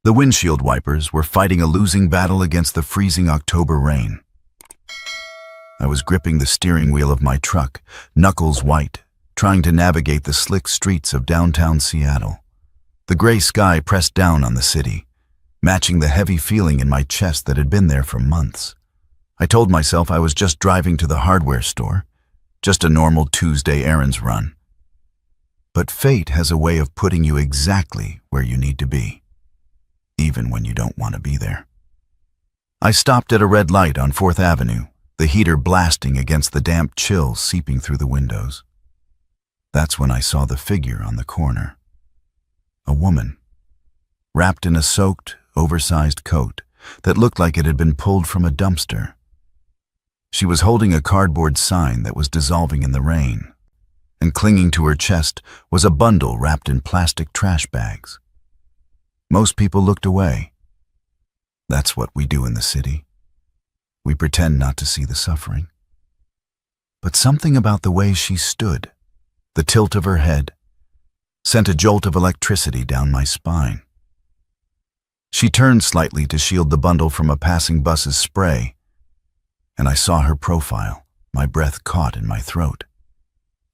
The windshield wipers were fighting a losing battle against the freezing October rain. I was gripping the steering wheel of my truck, knuckles white, trying to navigate the slick streets of downtown Seattle. The gray sky pressed down on the city, matching the heavy feeling in my chest that had been there for months. I told myself I was just driving to the hardware store, just a normal Tuesday errands run. But fate has a way of putting you exactly where you need to be, even when you don't want to be there. I stopped at a red light on 4th Avenue, the heater blasting against the damp chill seeping through the windows. That's when I saw the figure on the corner. A woman, wrapped in a soaked, oversized coat that looked like it had been pulled from a dumpster. She was holding a cardboard sign that was dissolving in the rain, and clinging to her chest was a bundle wrapped in plastic trash bags. Most people looked away. That's what we do in the city. We pretend not to see the suffering. But something about the way she stood, the tilt of her head, sent a jolt of electricity down my spine. She turned slightly to shield the bundle from a passing bus's spray, and I saw her profile, my breath caught in my throat.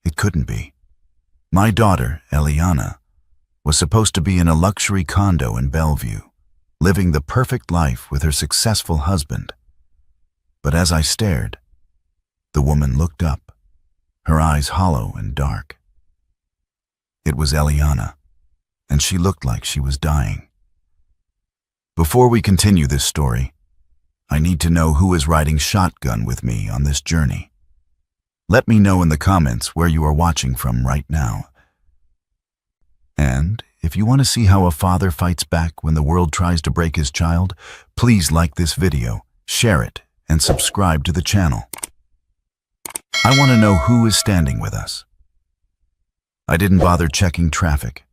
It couldn't be. My daughter, Eliana, was supposed to be in a luxury condo in Bellevue, living the perfect life with her successful husband. But as I stared, the woman looked up, her eyes hollow and dark. It was Eliana, and she looked like she was dying. Before we continue this story, I need to know who is riding shotgun with me on this journey. Let me know in the comments where you are watching from right now. And if you want to see how a father fights back when the world tries to break his child, please like this video, share it, and subscribe to the channel. I want to know who is standing with us. I didn't bother checking traffic.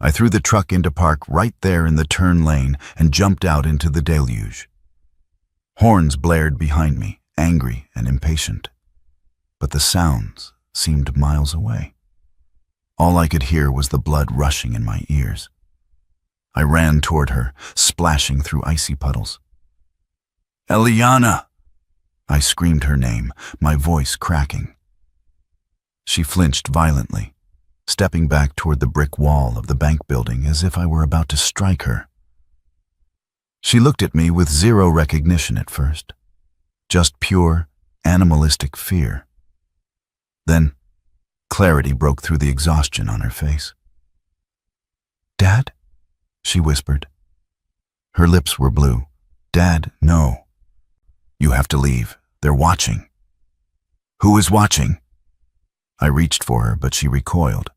I threw the truck into park right there in the turn lane and jumped out into the deluge. Horns blared behind me, angry and impatient. But the sounds seemed miles away. All I could hear was the blood rushing in my ears. I ran toward her, splashing through icy puddles. "Eliana!" I screamed her name, my voice cracking. She flinched violently, stepping back toward the brick wall of the bank building as if I were about to strike her. She looked at me with zero recognition at first, just pure, animalistic fear. Then, clarity broke through the exhaustion on her face. "Dad?" she whispered. Her lips were blue. "Dad, no. You have to leave. They're watching." "Who is watching?" I reached for her, but she recoiled.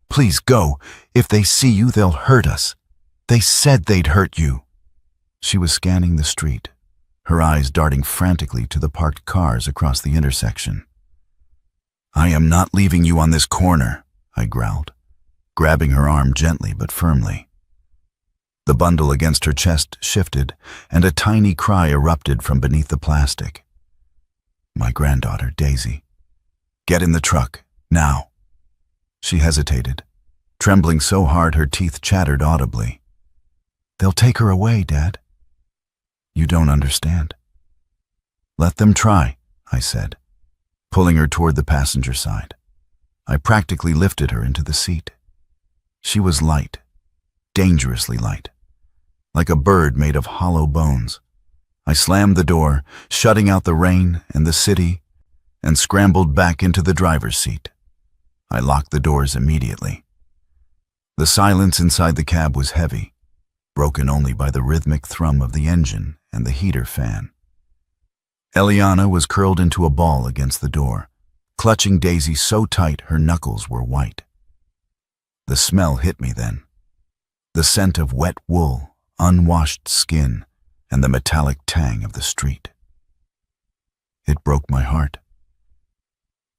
"Please go. If they see you, they'll hurt us. They said they'd hurt you." She was scanning the street, her eyes darting frantically to the parked cars across the intersection. "I am not leaving you on this corner," I growled, grabbing her arm gently but firmly. The bundle against her chest shifted, and a tiny cry erupted from beneath the plastic. My granddaughter, Daisy. "Get in the truck, now." She hesitated, trembling so hard her teeth chattered audibly. "They'll take her away, Dad." "You don't understand." "Let them try," I said, pulling her toward the passenger side. I practically lifted her into the seat. She was light, dangerously light, like a bird made of hollow bones. I slammed the door, shutting out the rain and the city, and scrambled back into the driver's seat. I locked the doors immediately. The silence inside the cab was heavy, broken only by the rhythmic thrum of the engine and the heater fan. Eliana was curled into a ball against the door, clutching Daisy so tight her knuckles were white. The smell hit me then. The scent of wet wool, unwashed skin, and the metallic tang of the street. It broke my heart.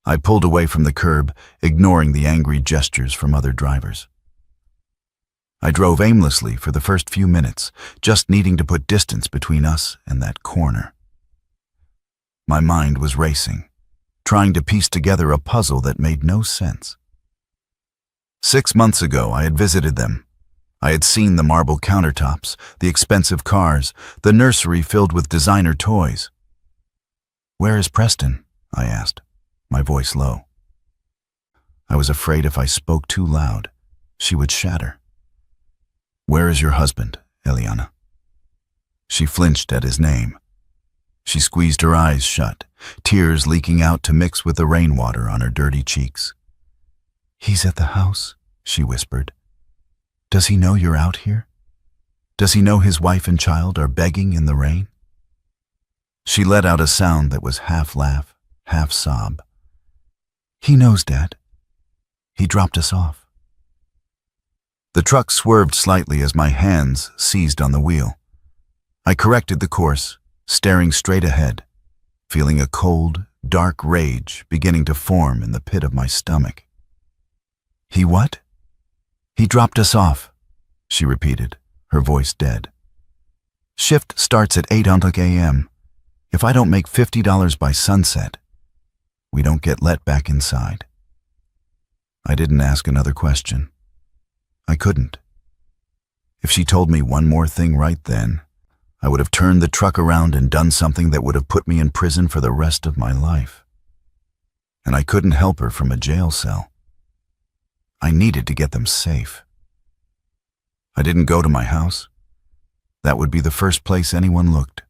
I pulled away from the curb, ignoring the angry gestures from other drivers. I drove aimlessly for the first few minutes, just needing to put distance between us and that corner. My mind was racing, trying to piece together a puzzle that made no sense. 6 months ago, I had visited them. I had seen the marble countertops, the expensive cars, the nursery filled with designer toys. "Where is Preston?" I asked, my voice low. I was afraid if I spoke too loud, she would shatter. "Where is your husband, Eliana?" She flinched at his name. She squeezed her eyes shut, tears leaking out to mix with the rainwater on her dirty cheeks. "He's at the house," she whispered. "Does he know you're out here? Does he know his wife and child are begging in the rain?" She let out a sound that was half laugh, half sob. "He knows, Dad. He dropped us off." The truck swerved slightly as my hands seized on the wheel. I corrected the course, staring straight ahead, feeling a cold, dark rage beginning to form in the pit of my stomach. "He what?" "He dropped us off," she repeated, her voice dead. "Shift starts at 8 a.m. If I don't make $50 by sunset, we don't get let back inside." I didn't ask another question. I couldn't. If she told me one more thing right then, I would have turned the truck around and done something that would have put me in prison for the rest of my life. And I couldn't help her from a jail cell. I needed to get them safe. I didn't go to my house. That would be the first place anyone looked.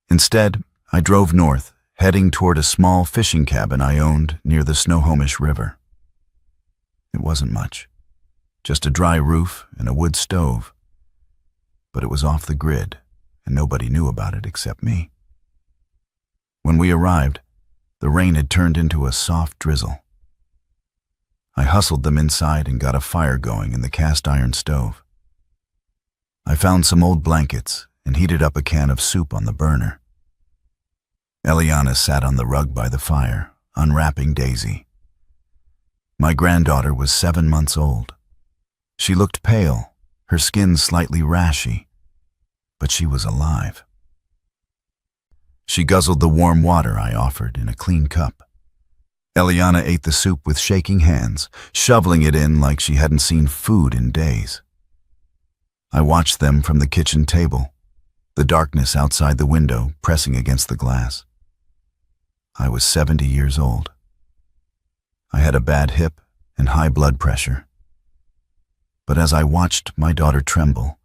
Instead, I drove north, heading toward a small fishing cabin I owned near the Snohomish River. It wasn't much, just a dry roof and a wood stove. But it was off the grid, and nobody knew about it except me. When we arrived, the rain had turned into a soft drizzle. I hustled them inside and got a fire going in the cast-iron stove. I found some old blankets and heated up a can of soup on the burner. Eliana sat on the rug by the fire, unwrapping Daisy. My granddaughter was 7 months old. She looked pale, her skin slightly rashy, but she was alive. She guzzled the warm water I offered in a clean cup. Eliana ate the soup with shaking hands, shoveling it in like she hadn't seen food in days. I watched them from the kitchen table, the darkness outside the window pressing against the glass. I was 70 years old. I had a bad hip and high blood pressure. But as I watched my daughter tremble,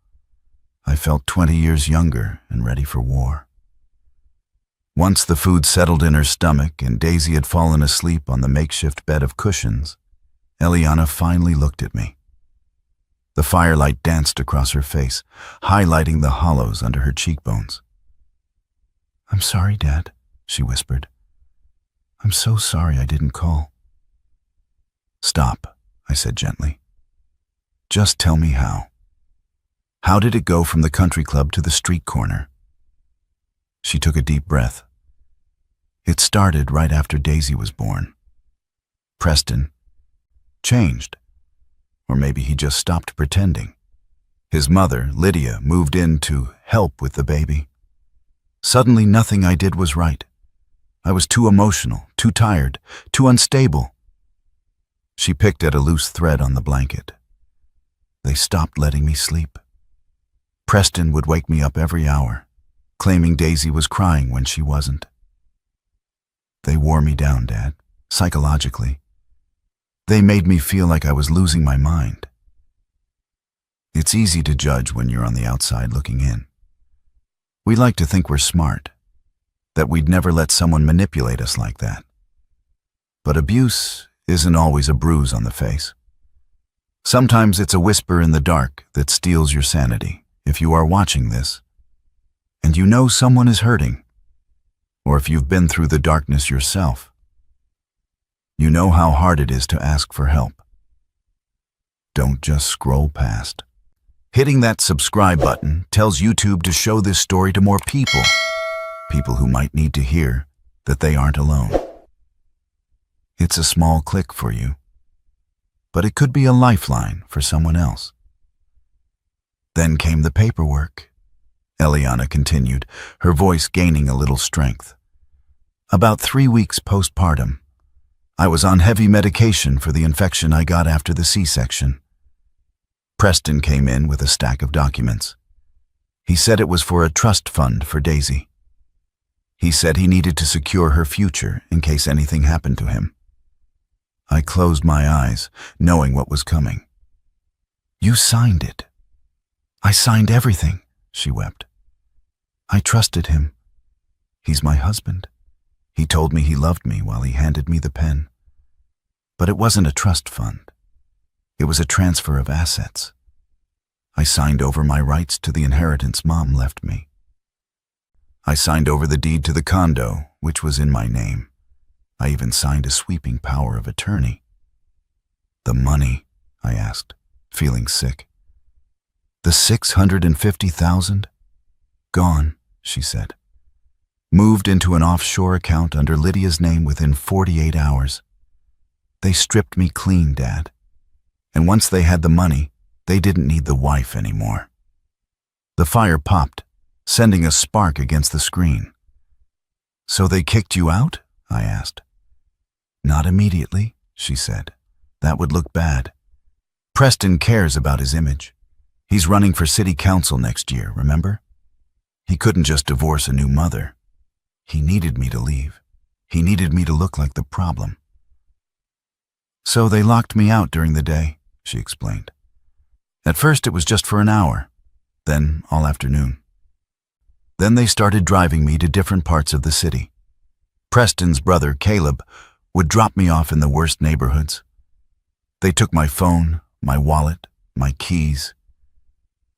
I felt 20 years younger and ready for war. Once the food settled in her stomach and Daisy had fallen asleep on the makeshift bed of cushions, Eliana finally looked at me. The firelight danced across her face, highlighting the hollows under her cheekbones. "I'm sorry, Dad," she whispered. "I'm so sorry I didn't call." "Stop," I said gently. "Just tell me how. How did it go from the country club to the street corner?" She took a deep breath. "It started right after Daisy was born. Preston changed. Or maybe he just stopped pretending. His mother, Lydia, moved in to help with the baby. Suddenly nothing I did was right. I was too emotional, too tired, too unstable." She picked at a loose thread on the blanket. "They stopped letting me sleep. Preston would wake me up every hour, claiming Daisy was crying when she wasn't. They wore me down, Dad, psychologically. They made me feel like I was losing my mind. It's easy to judge when you're on the outside looking in. We like to think we're smart, that we'd never let someone manipulate us like that. But abuse isn't always a bruise on the face. Sometimes it's a whisper in the dark that steals your sanity. If you are watching this, and you know someone is hurting, or if you've been through the darkness yourself, you know how hard it is to ask for help. Don't just scroll past. Hitting that subscribe button tells YouTube to show this story to more people, people who might need to hear that they aren't alone. It's a small click for you, but it could be a lifeline for someone else. Then came the paperwork, Eliana continued, her voice gaining a little strength. About 3 weeks postpartum, I was on heavy medication for the infection I got after the C-section. Preston came in with a stack of documents. He said it was for a trust fund for Daisy. He said he needed to secure her future in case anything happened to him. I closed my eyes, knowing what was coming. "You signed it." "I signed everything," she wept. "I trusted him. He's my husband. He told me he loved me while he handed me the pen. But it wasn't a trust fund. It was a transfer of assets. I signed over my rights to the inheritance Mom left me. I signed over the deed to the condo, which was in my name. I even signed a sweeping power of attorney." "The money?" I asked, feeling sick. "The $650,000? Gone," she said. "Moved into an offshore account under Lydia's name within 48 hours. They stripped me clean, Dad. And once they had the money, they didn't need the wife anymore." The fire popped, sending a spark against the screen. "So they kicked you out?" I asked. "Not immediately," she said. "That would look bad. Preston cares about his image. He's running for city council next year, remember? He couldn't just divorce a new mother. He needed me to leave. He needed me to look like the problem. So they locked me out during the day," she explained. "At first it was just for an hour, then all afternoon. Then they started driving me to different parts of the city. Preston's brother, Caleb, would drop me off in the worst neighborhoods. They took my phone, my wallet, my keys.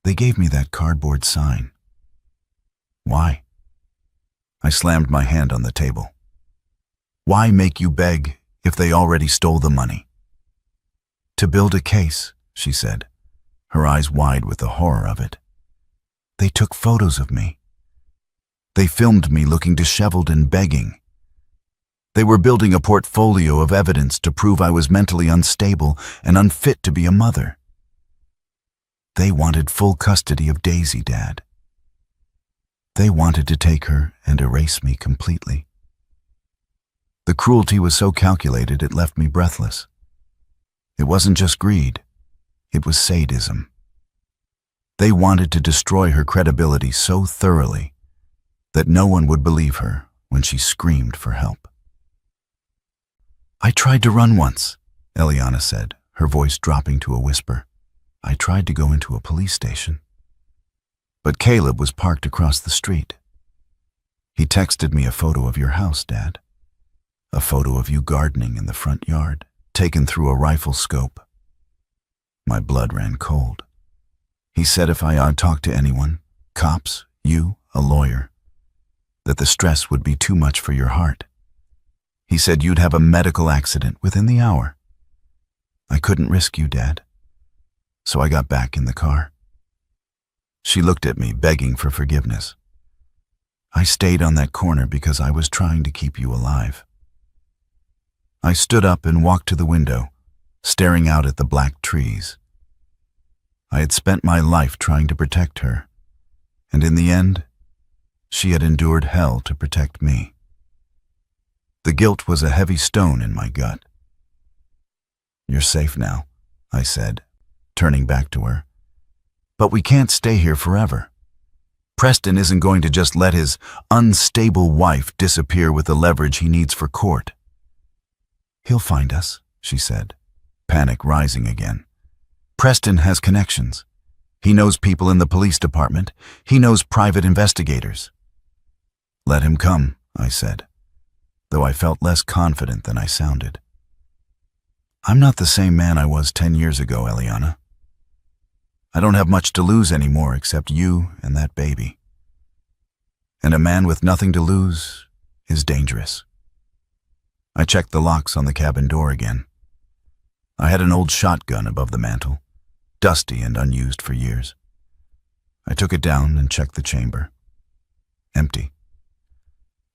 They gave me that cardboard sign." "Why?" I slammed my hand on the table. "Why make you beg if they already stole the money?" "To build a case," she said, her eyes wide with the horror of it. "They took photos of me. They filmed me looking disheveled and begging. They were building a portfolio of evidence to prove I was mentally unstable and unfit to be a mother. They wanted full custody of Daisy, Dad. They wanted to take her and erase me completely. The cruelty was so calculated it left me breathless. It wasn't just greed, it was sadism. They wanted to destroy her credibility so thoroughly that no one would believe her when she screamed for help." "I tried to run once," Eliana said, her voice dropping to a whisper. "I tried to go into a police station. But Caleb was parked across the street. He texted me a photo of your house, Dad. A photo of you gardening in the front yard, taken through a rifle scope. My blood ran cold. He said if I talked to anyone, cops, you, a lawyer, that the stress would be too much for your heart. He said you'd have a medical accident within the hour. I couldn't risk you, Dad. So I got back in the car." She looked at me, begging for forgiveness. "I stayed on that corner because I was trying to keep you alive." I stood up and walked to the window, staring out at the black trees. I had spent my life trying to protect her, and in the end, she had endured hell to protect me. The guilt was a heavy stone in my gut. "You're safe now," I said, turning back to her. "But we can't stay here forever. Preston isn't going to just let his unstable wife disappear with the leverage he needs for court." "He'll find us," she said, panic rising again. "Preston has connections. He knows people in the police department. He knows private investigators." "Let him come," I said, though I felt less confident than I sounded. "I'm not the same man I was 10 years ago, Eliana. I don't have much to lose anymore except you and that baby. And a man with nothing to lose is dangerous." I checked the locks on the cabin door again. I had an old shotgun above the mantel, dusty and unused for years. I took it down and checked the chamber. Empty.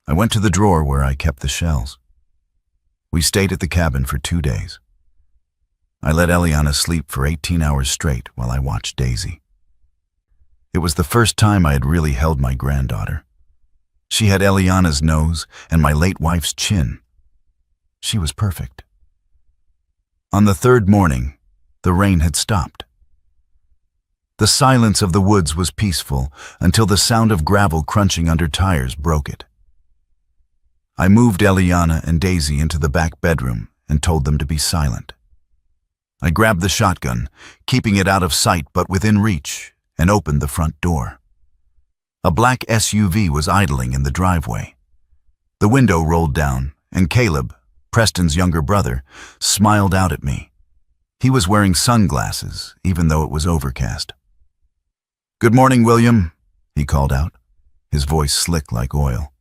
I went to the drawer where I kept the shells. We stayed at the cabin for 2 days. I let Eliana sleep for 18 hours straight while I watched Daisy. It was the first time I had really held my granddaughter. She had Eliana's nose and my late wife's chin. She was perfect. On the third morning, the rain had stopped. The silence of the woods was peaceful until the sound of gravel crunching under tires broke it. I moved Eliana and Daisy into the back bedroom and told them to be silent. I grabbed the shotgun, keeping it out of sight but within reach, and opened the front door. A black SUV was idling in the driveway. The window rolled down, and Caleb, Preston's younger brother, smiled out at me. He was wearing sunglasses, even though it was overcast. "Good morning, William," he called out, his voice slick like oil.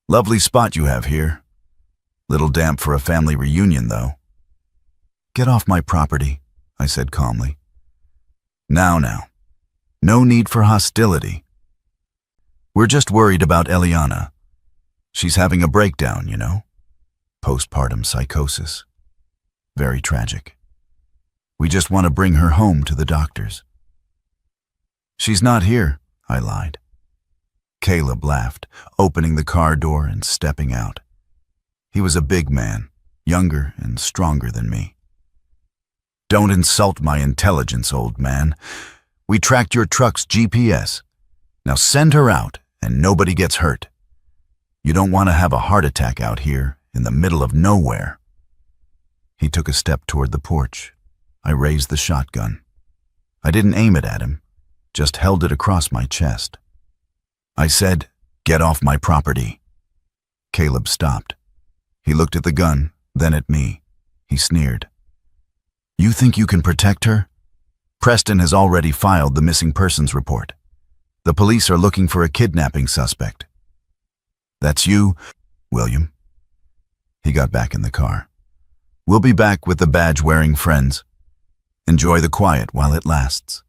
"Lovely spot you have here. Little damp for a family reunion, though." "Get off my property," I said calmly. Now. No need for hostility. We're just worried about Eliana. She's having a breakdown, you know. Postpartum psychosis. Very tragic. We just want to bring her home to the doctors." "She's not here," I lied. Caleb laughed, opening the car door and stepping out. He was a big man, younger and stronger than me. "Don't insult my intelligence, old man. We tracked your truck's GPS. Now send her out and nobody gets hurt. You don't want to have a heart attack out here in the middle of nowhere." He took a step toward the porch. I raised the shotgun. I didn't aim it at him, just held it across my chest. I said, "Get off my property." Caleb stopped. He looked at the gun, then at me. He sneered. "You think you can protect her? Preston has already filed the missing persons report. The police are looking for a kidnapping suspect." "That's you, William." He got back in the car. "We'll be back with the badge-wearing friends. Enjoy the quiet while it lasts."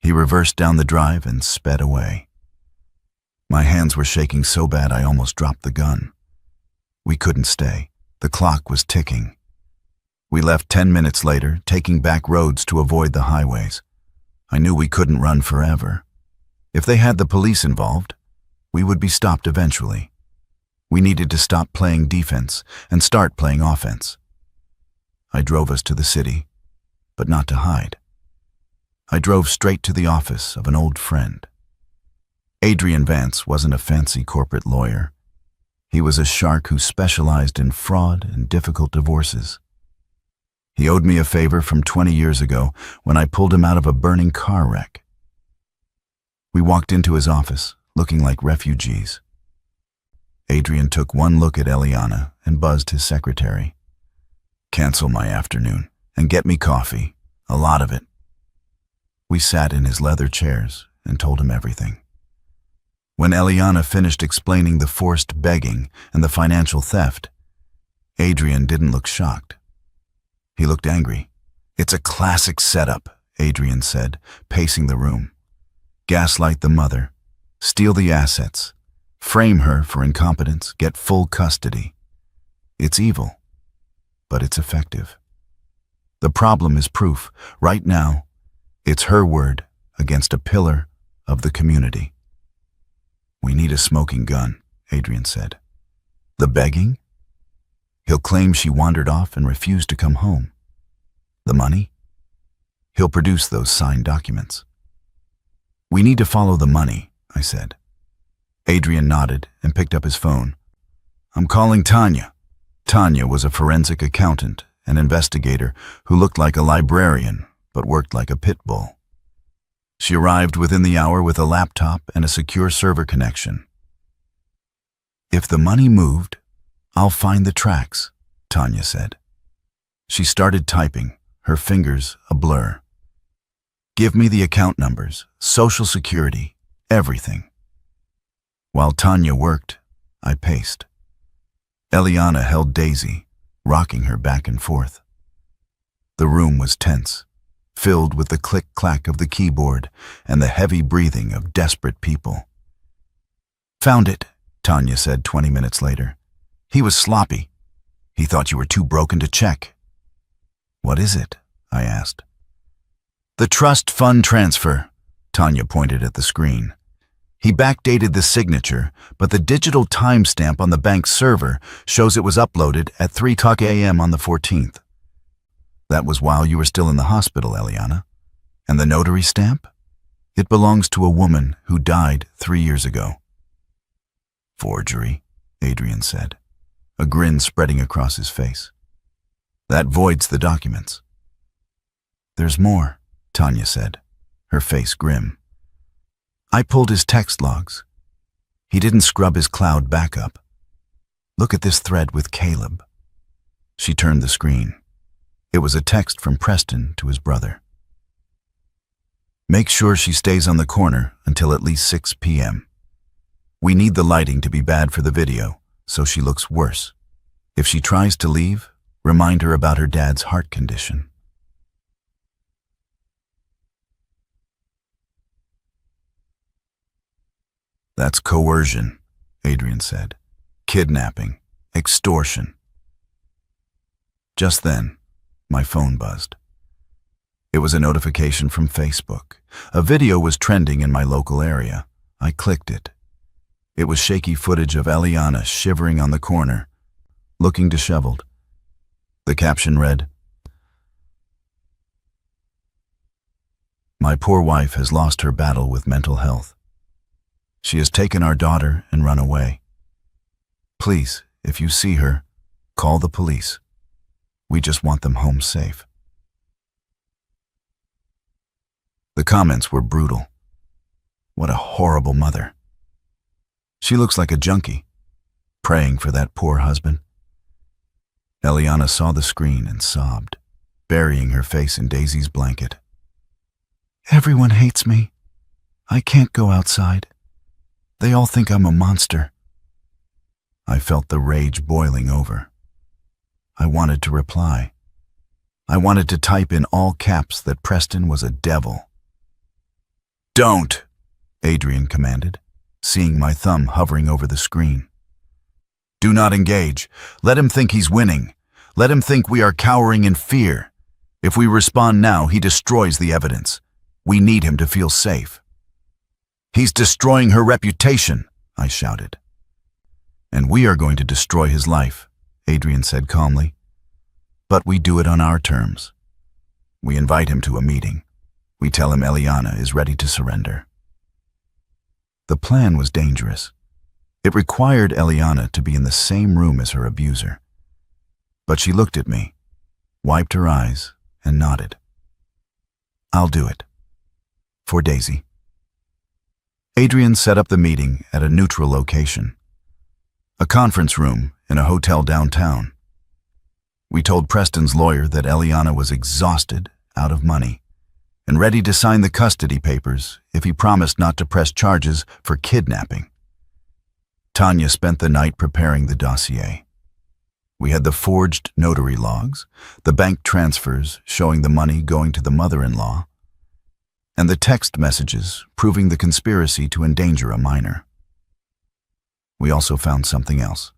He reversed down the drive and sped away. My hands were shaking so bad I almost dropped the gun. We couldn't stay. The clock was ticking. We left 10 minutes later, taking back roads to avoid the highways. I knew we couldn't run forever. If they had the police involved, we would be stopped eventually. We needed to stop playing defense and start playing offense. I drove us to the city, but not to hide. I drove straight to the office of an old friend. Adrian Vance wasn't a fancy corporate lawyer. He was a shark who specialized in fraud and difficult divorces. He owed me a favor from 20 years ago when I pulled him out of a burning car wreck. We walked into his office, looking like refugees. Adrian took one look at Eliana and buzzed his secretary. "Cancel my afternoon and get me coffee, a lot of it." We sat in his leather chairs and told him everything. When Eliana finished explaining the forced begging and the financial theft, Adrian didn't look shocked. He looked angry. "It's a classic setup," Adrian said, pacing the room. "Gaslight the mother, steal the assets, frame her for incompetence, get full custody. It's evil, but it's effective. The problem is proof. Right now, it's her word against a pillar of the community." "We need a smoking gun," Adrian said. "The begging? He'll claim she wandered off and refused to come home. The money? He'll produce those signed documents." "We need to follow the money," I said. Adrian nodded and picked up his phone. "I'm calling Tanya." Tanya was a forensic accountant, an investigator who looked like a librarian but worked like a pit bull. She arrived within the hour with a laptop and a secure server connection. "If the money moved, I'll find the tracks," Tanya said. She started typing, her fingers a blur. "Give me the account numbers, social security, everything." While Tanya worked, I paced. Eliana held Daisy, rocking her back and forth. The room was tense, filled with the click-clack of the keyboard and the heavy breathing of desperate people. "Found it," Tanya said 20 minutes later. "He was sloppy. He thought you were too broken to check." "What is it?" I asked. "The trust fund transfer," Tanya pointed at the screen. "He backdated the signature, but the digital timestamp on the bank's server shows it was uploaded at 3:00 a.m. on the 14th. That was while you were still in the hospital, Eliana. And the notary stamp? It belongs to a woman who died 3 years ago. Forgery, Adrian said, a grin spreading across his face. That voids the documents. There's more, Tanya said, her face grim. I pulled his text logs. He didn't scrub his cloud backup. Look at this thread with Caleb. She turned the screen. It was a text from Preston to his brother. Make sure she stays on the corner until at least 6 p.m. We need the lighting to be bad for the video, so she looks worse. If she tries to leave, remind her about her dad's heart condition. That's coercion, Adrian said. Kidnapping, extortion. Just then, my phone buzzed. It was a notification from Facebook. A video was trending in my local area. I clicked it. It was shaky footage of Eliana shivering on the corner, looking disheveled. The caption read, "My poor wife has lost her battle with mental health. She has taken our daughter and run away. Please, if you see her, call the police. We just want them home safe." The comments were brutal. What a horrible mother. She looks like a junkie, praying for that poor husband. Eliana saw the screen and sobbed, burying her face in Daisy's blanket. Everyone hates me. I can't go outside. They all think I'm a monster. I felt the rage boiling over. I wanted to reply. I wanted to type in all caps that Preston was a devil. Don't, Adrian commanded, seeing my thumb hovering over the screen. Do not engage. Let him think he's winning. Let him think we are cowering in fear. If we respond now, he destroys the evidence. We need him to feel safe. He's destroying her reputation, I shouted. And we are going to destroy his life, Adrian said calmly. But we do it on our terms. We invite him to a meeting. We tell him Eliana is ready to surrender. The plan was dangerous. It required Eliana to be in the same room as her abuser. But she looked at me, wiped her eyes, and nodded. I'll do it. For Daisy. Adrian set up the meeting at a neutral location, a conference room in a hotel downtown. We told Preston's lawyer that Eliana was exhausted, out of money, and ready to sign the custody papers if he promised not to press charges for kidnapping. Tanya spent the night preparing the dossier. We had the forged notary logs, the bank transfers showing the money going to the mother-in-law, and the text messages proving the conspiracy to endanger a minor. We also found something else.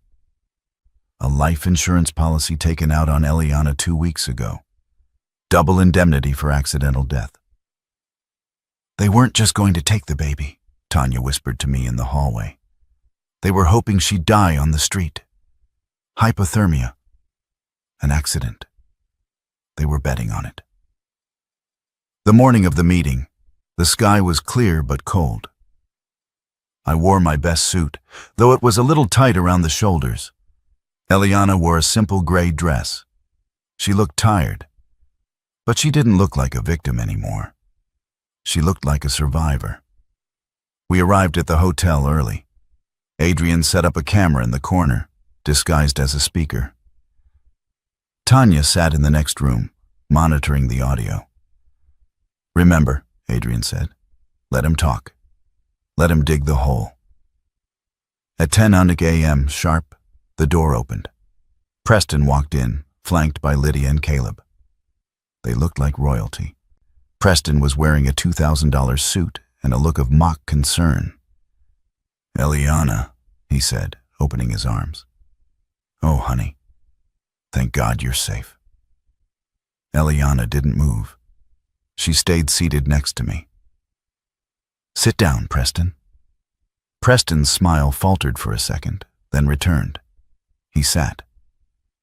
A life insurance policy taken out on Eliana 2 weeks ago. Double indemnity for accidental death. They weren't just going to take the baby, Tanya whispered to me in the hallway. They were hoping she'd die on the street. Hypothermia. An accident. They were betting on it. The morning of the meeting, the sky was clear but cold. I wore my best suit, though it was a little tight around the shoulders. Eliana wore a simple gray dress. She looked tired, but she didn't look like a victim anymore. She looked like a survivor. We arrived at the hotel early. Adrian set up a camera in the corner, disguised as a speaker. Tanya sat in the next room, monitoring the audio. Remember, Adrian said, let him talk. Let him dig the hole. At 10 a.m. sharp, the door opened. Preston walked in, flanked by Lydia and Caleb. They looked like royalty. Preston was wearing a $2,000 suit and a look of mock concern. Eliana, he said, opening his arms. Oh, honey, thank God you're safe. Eliana didn't move. She stayed seated next to me. Sit down, Preston. Preston's smile faltered for a second, then returned. He sat.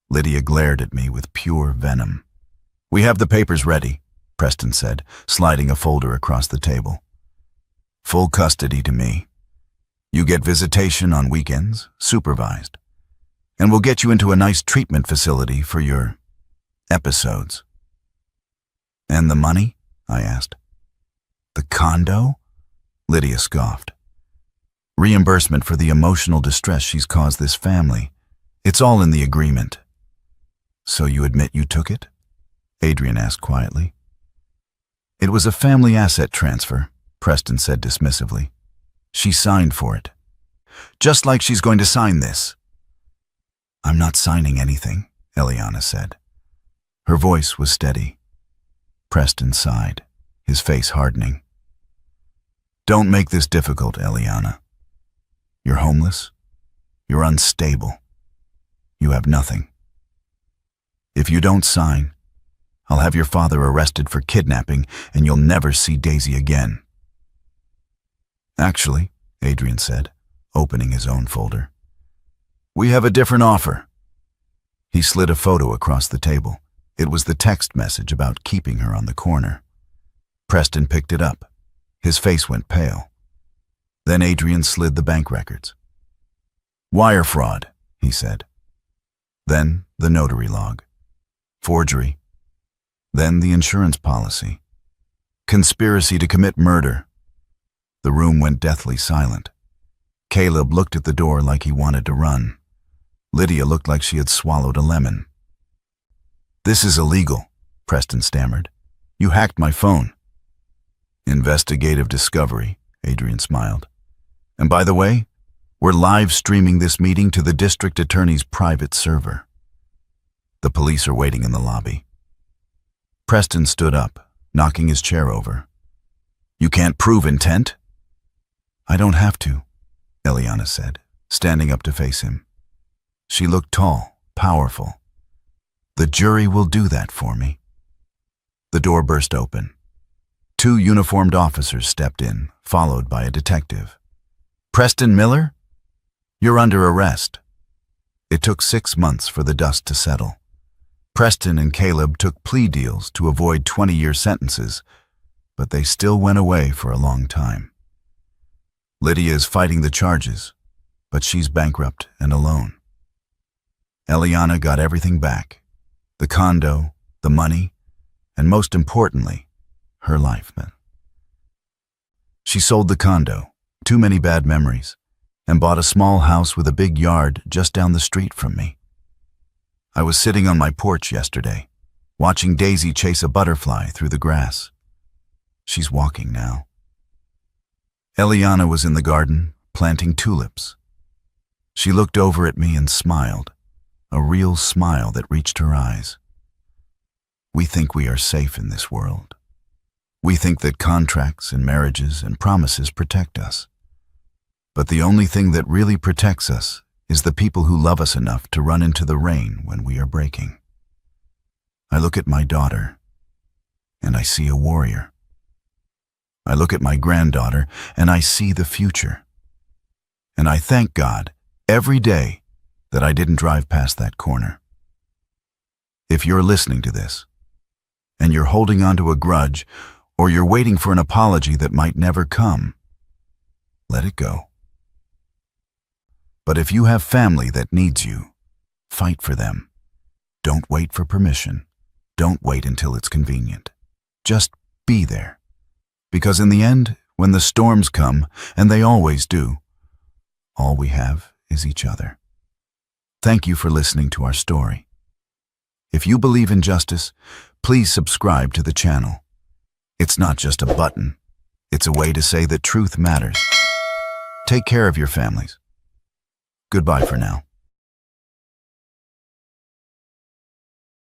Lydia glared at me with pure venom. We have the papers ready, Preston said, sliding a folder across the table. Full custody to me. You get visitation on weekends, supervised. And we'll get you into a nice treatment facility for your episodes. And the money? I asked. The condo? Lydia scoffed. Reimbursement for the emotional distress she's caused this family. It's all in the agreement. So you admit you took it? Adrian asked quietly. It was a family asset transfer, Preston said dismissively. She signed for it. Just like she's going to sign this. I'm not signing anything, Eliana said. Her voice was steady. Preston sighed, his face hardening. Don't make this difficult, Eliana. You're homeless. You're unstable. You have nothing. If you don't sign, I'll have your father arrested for kidnapping and you'll never see Daisy again. Actually, Adrian said, opening his own folder, we have a different offer. He slid a photo across the table. It was the text message about keeping her on the corner. Preston picked it up. His face went pale. Then Adrian slid the bank records. Wire fraud, he said. Then the notary log. Forgery. Then the insurance policy. Conspiracy to commit murder. The room went deathly silent. Caleb looked at the door like he wanted to run. Lydia looked like she had swallowed a lemon. This is illegal, Preston stammered. You hacked my phone. Investigative discovery, Adrian smiled. And by the way, we're live streaming this meeting to the district attorney's private server. The police are waiting in the lobby. Preston stood up, knocking his chair over. You can't prove intent? I don't have to, Eliana said, standing up to face him. She looked tall, powerful. The jury will do that for me. The door burst open. 2 uniformed officers stepped in, followed by a detective. Preston Miller? You're under arrest. It took 6 months for the dust to settle. Preston and Caleb took plea deals to avoid 20-year sentences, but they still went away for a long time. Lydia is fighting the charges, but she's bankrupt and alone. Eliana got everything back. The condo, the money, and most importantly, her life. She sold the condo, too many bad memories, and bought a small house with a big yard just down the street from me. I was sitting on my porch yesterday, watching Daisy chase a butterfly through the grass. She's walking now. Eliana was in the garden, planting tulips. She looked over at me and smiled, a real smile that reached her eyes. We think we are safe in this world. We think that contracts and marriages and promises protect us. But the only thing that really protects us is the people who love us enough to run into the rain when we are breaking. I look at my daughter, and I see a warrior. I look at my granddaughter, and I see the future. And I thank God every day that I didn't drive past that corner. If you're listening to this, and you're holding on to a grudge, or you're waiting for an apology that might never come, let it go. But if you have family that needs you, fight for them. Don't wait for permission. Don't wait until it's convenient. Just be there. Because in the end, when the storms come, and they always do, all we have is each other. Thank you for listening to our story. If you believe in justice, please subscribe to the channel. It's not just a button. It's a way to say that truth matters. Take care of your families. Goodbye for now.